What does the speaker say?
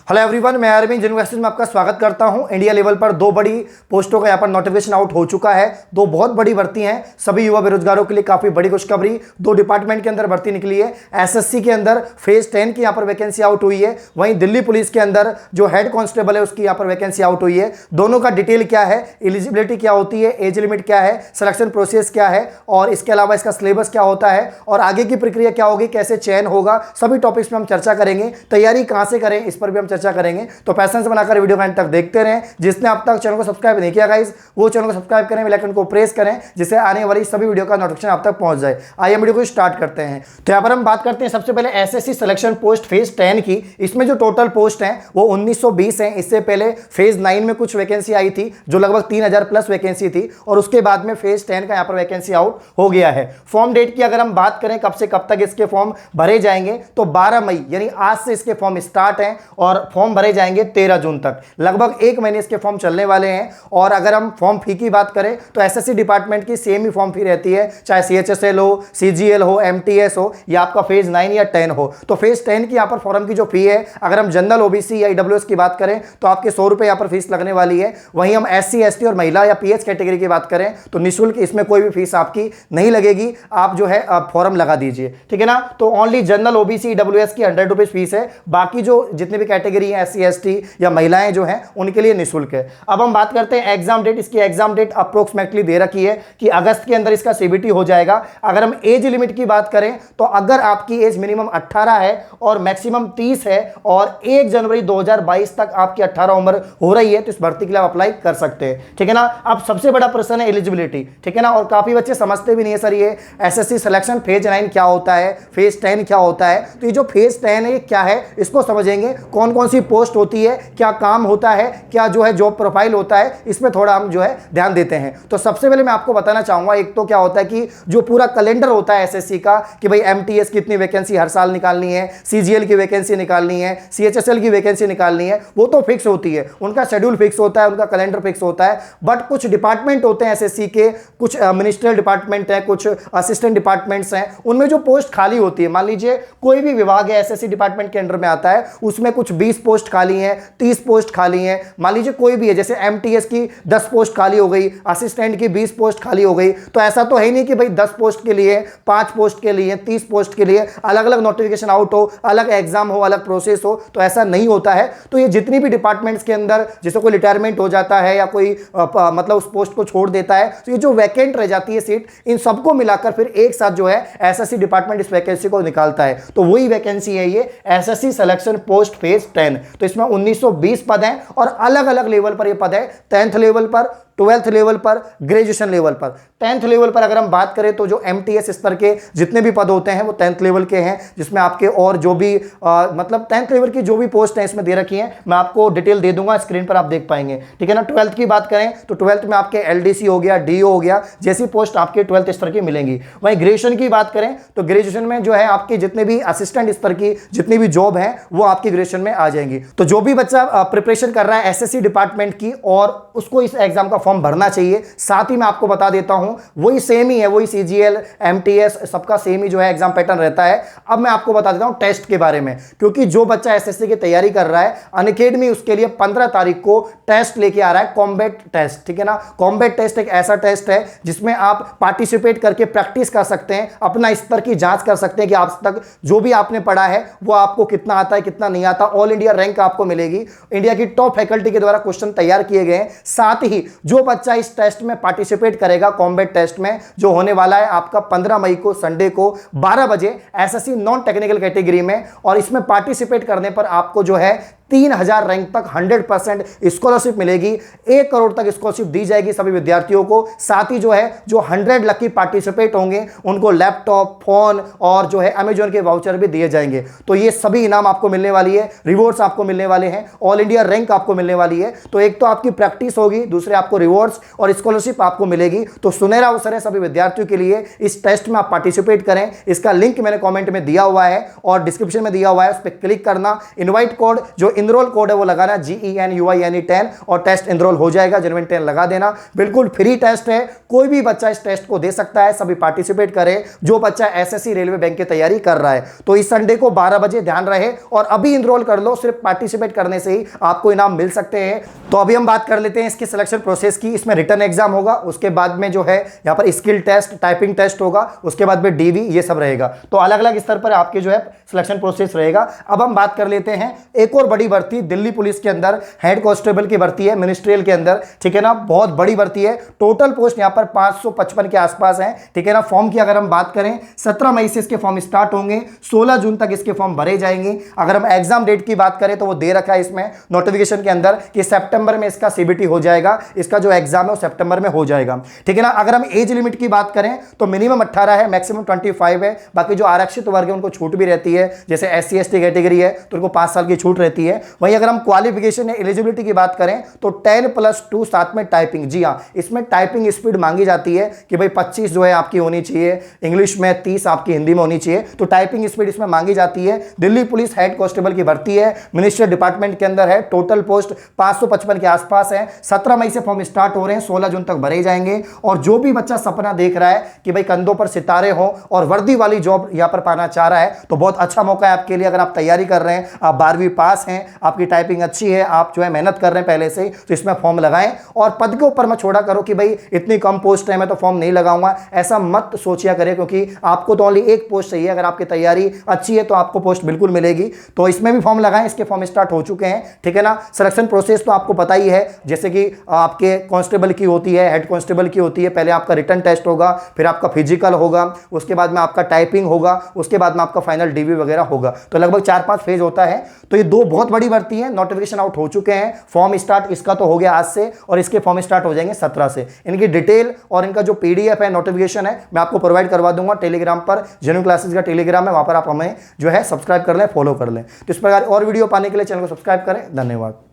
Hello everyone, मैं Arvind university में आपका स्वागत करता हूं। इंडिया लेवल पर दो बड़ी पोस्टों का यहां पर नोटिफिकेशन आउट हो चुका है। दो बहुत बड़ी भर्ती हैं, सभी युवा बेरोजगारों के लिए काफी बड़ी खुशखबरी। दो डिपार्टमेंट के अंदर भर्ती निकली है। एसएससी के अंदर फेज 10 की यहां पर वैकेंसी आउट हुई है। वहीं दिल्ली पुलिस के अंदर जो हेड कांस्टेबल है उसकी यहां पर वैकेंसी आउट हुई है। दोनों का डिटेल क्या है, एलिजिबिलिटी क्या होती है, एज लिमिट क्या है, सिलेक्शन प्रोसेस क्या है और इसके अलावा इसका सिलेबस क्या होता है और आगे की प्रक्रिया क्या होगी, कैसे चयन होगा, सभी टॉपिक्स में हम चर्चा करेंगे। तैयारी कहां से करें इस पर भी हम चर्चा करेंगे। तो पैशन से बनाकर वीडियो एंड तक देखते रहें। जिसने अब तक चैनल को सब्सक्राइब नहीं किया गाइस, वो चैनल को सब्सक्राइब करें, बेल आइकन को प्रेस करें, जिससे आने वाली सभी वीडियो का नोटिफिकेशन आप तक पहुंच जाए। आइए वीडियो को स्टार्ट करते हैं। तो यहां पर हम बात करते हैं सबसे पहले एसएससी सिलेक्शन पोस्ट फेज 10 की। इसमें जो टोटल पोस्ट हैं वो 1920 हैं। इससे पहले फेज 9 में कुछ वैकेंसी आई थी जो लगभग 3000 प्लस वैकेंसी थी और उसके बाद में फेज 10 का यहां पर वैकेंसी आउट हो गया है। फॉर्म डेट की अगर हम बात करें कब से कब तक इसके फॉर्म भरे जाएंगे, तो 12 मई यानी आज से इसके फॉर्म स्टार्ट हैं और फॉर्म भरे जाएंगे 13 जून तक। लगभग एक महीने इसके फॉर्म चलने वाले हैं। और अगर हम फॉर्म फी की बात करें तो एसएससी डिपार्टमेंट की सेम ही फॉर्म फी रहती है, चाहे सीएचएसएल हो, सीजीएल हो, एमटीएस हो या आपका फेज 9 या 10 हो। तो फेज 10 की यहां पर फॉर्म की जो फी है, अगर हम जनरल ओबीसी या ईडब्ल्यूएस की बात करें तो आपके 100 रुपए यहां पर फीस लगने वाली है। वहीं हम एससी एसटी और महिला या पीएच कैटेगरी की बात करें तो निःशुल्क, इसमें कोई भी फीस आपकी नहीं लगेगी। आप जो है फॉर्म लगा दीजिए, ठीक है ना। तो ओनली जनरल ओबीसी ईडब्ल्यूएस की 100 रुपीज फीस है। बाकी जो जितने भी कैटेगरी है एससी एसटी या महिलाएं जो हैं उनके लिए निःशुल्क है। अब हम बात करते हैं एग्जाम डेट। इसकी एग्जाम डेट अप्रोक्सीमेटली दे रखी है कि अगस्त के अंदर इसका सीबीटी हो जाएगा। अगर हम एज लिमिट की बात करें तो अगर आपकी एज मिनिमम 18 है और मैक्सिमम 30 है और 1 जनवरी 2022 तक आपकी 18 उम्र हो रही है तो इस भर्ती के लिए आप अप्लाई कर सकते हैं, ठीक है ना। अब सबसे बड़ा प्रश्न है एलिजिबिलिटी, ठीक है ना। और काफी बच्चे समझते भी नहीं है सर ये एसएससी सिलेक्शन फेज 9 क्या होता है, फेज 10 क्या होता है। तो ये जो फेज 10 है ये क्या है, इसको समझेंगे। कौन कौन सी पोस्ट होती है, क्या काम होता है, क्या जो है जॉब प्रोफाइल होता है, इसमें थोड़ा हम जो है ध्यान देते हैं। तो सबसे पहले मैं आपको बताना चाहूंगा, एक तो क्या होता है कि जो पूरा कैलेंडर होता है एसएससी का कि भाई एमटीएस की इतनी वैकेंसी हर साल निकालनी है, सीजीएल की वैकेंसी निकालनी है, सीएचएसएल की वैकेंसी निकालनी है, वो तो फिक्स होती है, उनका शेड्यूल फिक्स होता है, उनका कैलेंडर फिक्स होता है। बट कुछ डिपार्टमेंट होते हैं एसएससी के, कुछ मिनिस्ट्रियल डिपार्टमेंट है, कुछ असिस्टेंट डिपार्टमेंट्स हैं, उनमें जो पोस्ट खाली होती है, मान लीजिए कोई भी विभाग है एसएससी डिपार्टमेंट के अंडर में आता है, उसमें कुछ 20 पोस्ट खाली हैं, 30 पोस्ट खाली हैं, मान लीजिए कोई भी है, जैसे एमटीएस की 10 पोस्ट खाली हो गई, असिस्टेंट की 20 पोस्ट खाली हो गई। तो ऐसा तो है नहीं कि भाई 10 पोस्ट के लिए, 5 पोस्ट के लिए, 30 पोस्ट के लिए अलग अलग नोटिफिकेशन आउट हो, अलग एग्जाम हो, अलग प्रोसेस हो, तो ऐसा नहीं होता है। तो ये जितनी भी डिपार्टमेंट्स के अंदर जैसे कोई रिटायरमेंट हो जाता है या कोई मतलब उस पोस्ट को छोड़ देता है, तो ये जो वैकेंट रह जाती है सीट, इन सबको मिलाकर फिर एक साथ जो है एसएससी डिपार्टमेंट इस वैकेंसी को निकालता है। तो वही वैकेंसी है ये एसएससी सिलेक्शन पोस्ट फेज 10। तो इसमें 1920 पद हैं और अलग अलग लेवल पर ये पद है। 10th लेवल पर, 12th लेवल पर, ग्रेजुएशन लेवल पर। 10th लेवल पर अगर हम बात करें तो जो एमटीएस स्तर के जितने भी पद होते हैं वो 10th लेवल के हैं, जिसमें आपके और जो भी मतलब 10th लेवल की जो भी पोस्ट हैं इसमें दे रखी हैं, मैं आपको डिटेल दे दूंगा, स्क्रीन पर आप देख पाएंगे, ठीक है ना। 12th की बात करें तो 12th में आपके एलडीसी हो गया, डीओ हो गया, जैसी पोस्ट आपके 12th स्तर की मिलेंगी। वहीं ग्रेजुएशन की बात करें तो ग्रेजुएशन में जो है आपके जितने भी असिस्टेंट स्तर की जितनी भी जॉब है वो आपकी ग्रेजुएशन में आ जाएंगी। तो जो भी बच्चा प्रिपरेशन कर रहा है एसएससी डिपार्टमेंट की और उसको इस एग्जाम का फॉर्म भरना चाहिए, साथ ही मैं आपको बता देता हूं वही सेम ही है, वही सीजीएल एमटीएस सबका सेम ही जो है एग्जाम पैटर्न रहता है। अब मैं आपको बता देता हूं टेस्ट के बारे में, क्योंकि जो बच्चा एसएससी की तैयारी कर रहा है, अनअकैडमी उसके लिए 15 तारीख को टेस्ट लेके आ रहा है, कॉम्बैट टेस्ट, ठीक है ना। कॉम्बैट टेस्ट एक ऐसा टेस्ट है जिसमें आप पार्टिसिपेट करके प्रैक्टिस कर सकते हैं, अपना स्तर की जांच कर सकते हैं कि आज तक जो भी आपने पढ़ा है वो आपको कितना आता है, कितना नहीं आता। ऑल इंडिया रैंक आपको मिलेगी, इंडिया की टॉप फैकल्टी के द्वारा क्वेश्चन तैयार किए गए हैं। साथ ही जो बच्चा इस टेस्ट में पार्टिसिपेट करेगा, कॉम्बैट टेस्ट में जो होने वाला है आपका 15 मई को संडे को 12 बजे एसएससी नॉन टेक्निकल कैटेगरी में, और इसमें पार्टिसिपेट करने पर आपको जो है 3000 रैंक तक 100% स्कॉलरशिप मिलेगी। 1 करोड़ तक स्कॉलरशिप दी जाएगी सभी विद्यार्थियों को। साथ ही जो है जो 100 लकी पार्टिसिपेट होंगे उनको लैपटॉप, फोन और जो है अमेजॉन के वाउचर भी दिए जाएंगे। तो ये सभी इनाम आपको मिलने वाली है, रिवॉर्ड्स आपको मिलने वाले हैं, ऑल इंडिया रैंक आपको मिलने वाली है। तो एक तो आपकी प्रैक्टिस होगी, दूसरे आपको रिवॉर्ड्स और स्कॉलरशिप आपको मिलेगी। तो सुनहरा अवसर है सभी विद्यार्थियों के लिए, इस टेस्ट में आप पार्टिसिपेट करें। इसका लिंक मैंने कॉमेंट में दिया हुआ है और डिस्क्रिप्शन में दिया हुआ है, उस पर क्लिक करना। इनवाइट कोड जो इनरोल कोड है वो लगाना, GENUINE10, और टेस्ट इनरोल हो जाएगा। जेन्युइन 10 लगा देना। बिल्कुल फ्री टेस्ट है, कोई भी बच्चा इस टेस्ट को दे सकता है, सभी पार्टिसिपेट करें जो बच्चा SSC रेलवे बैंक की तैयारी कर रहा है। तो इस संडे को 12 बजे ध्यान रहे और अभी इनरोल कर लो, सिर्फ पार्टिसिपेट करने से ही आपको इनाम मिल सकते हैं। तो अभी हम बात कर लेते हैं इसकी सिलेक्शन प्रोसेस की। इसमें रिटन एग्जाम होगा, उसके बाद में जो है यहाँ पर स्किल टेस्ट, टाइपिंग टेस्ट होगा, उसके बाद में DV, ये सब रहेगा। तो अलग अलग स्तर पर आपके जो है सिलेक्शन प्रोसेस रहेगा। अब हम बात कर लेते हैं एक और बड़ी भर्ती, दिल्ली पुलिस के अंदर हेड कांस्टेबल की भर्ती है, मिनिस्ट्रियल के अंदर, ठीक है ना। बहुत बड़ी भर्ती है, टोटल पोस्ट यहाँ पर 555 के आसपास है, ठीक है ना। फॉर्म की अगर हम बात करें 17 मई से इसके फॉर्म स्टार्ट होंगे, 16 जून तक इसके फॉर्म भरे जाएंगे। अगर हम एग्जाम डेट की बात करें तो वो दे रखा है इसमें नोटिफिकेशन के अंदर कि सितंबर में इसका CBT हो जाएगा, इसका जो एग्जाम है वो सितंबर में हो जाएगा, ठीक है ना। अगर हम एज लिमिट की बात करें तो मिनिमम 18 है, मैक्सिमम 25 है। बाकी जो आरक्षित वर्ग है उनको छूट भी रहती है, जैसे SC ST कैटेगरी है तो उनको 5 साल की छूट रहती है। वहीं अगर हम क्वालिफिकेशन या एलिजिबिलिटी की बात करें तो 10+2 साथ में टाइपिंग, जी हाँ, इसमें टाइपिंग स्पीड मांगी जाती है कि भाई 25 जो है आपकी होनी चाहिए इंग्लिश में, 30 आपकी हिंदी में होनी चाहिए। तो टाइपिंग स्पीड इसमें मांगी जाती है। दिल्ली पुलिस हेड कांस्टेबल की भर्ती है, मिनिस्ट्रियल डिपार्टमेंट के अंदर है, टोटल पोस्ट 555 के आसपास है। 17 मई से फॉर्म स्टार्ट हो रहे हैं, 16 जून तक भरे जाएंगे। और जो भी बच्चा सपना देख रहा है कि भाई कंधों पर सितारे हो और वर्दी वाली जॉब यहां पर पाना चाह रहा है तो बहुत अच्छा मौका है आपके लिए। अगर आप तैयारी कर रहे हैं, आप 12वीं पास हैं, आपकी टाइपिंग अच्छी है, आप जो है मेहनत कर रहे हैं पहले से ही, तो इसमें फॉर्म लगाएं। और पद के ऊपर मत छोड़ा करो कि भाई इतनी कम पोस्ट है मैं तो फॉर्म नहीं लगाऊंगा, ऐसा मत सोचिया करें, क्योंकि आपको तो ओनली एक पोस्ट चाहिए। अगर आपकी तैयारी अच्छी है तो आपको पोस्ट बिल्कुल मिलेगी। तो इसमें भी फॉर्म लगाएं, इसके फॉर्म स्टार्ट हो चुके हैं, ठीक है ना। सिलेक्शन प्रोसेस तो आपको पता ही है, जैसे कि आपके कांस्टेबल की होती है, हेड कांस्टेबल की होती है। पहले आपका रिटन टेस्ट होगा, फिर आपका फिजिकल होगा, उसके बाद में आपका टाइपिंग होगा, उसके बाद में आपका फाइनल DV वगैरह होगा। तो लगभग 4-5 फेज होता है। तो ये 2 बहुत बड़ी भर्ती है। नोटिफिकेशन आउट हो चुके हैं, फॉर्म स्टार्ट इसका तो हो गया आज से, और इसके फॉर्म स्टार्ट हो जाएंगे 17 से। इनकी डिटेल और इनका जो PDF है, नोटिफिकेशन है, मैं आपको प्रोवाइड करवा दूंगा टेलीग्राम पर। जेन्युइन क्लासेस का टेलीग्राम है, वहां पर आप हमें जो है सब्सक्राइब कर लें, फॉलो कर लें। तो इस प्रकार और वीडियो पाने के लिए चैनल को सब्सक्राइब करें। धन्यवाद।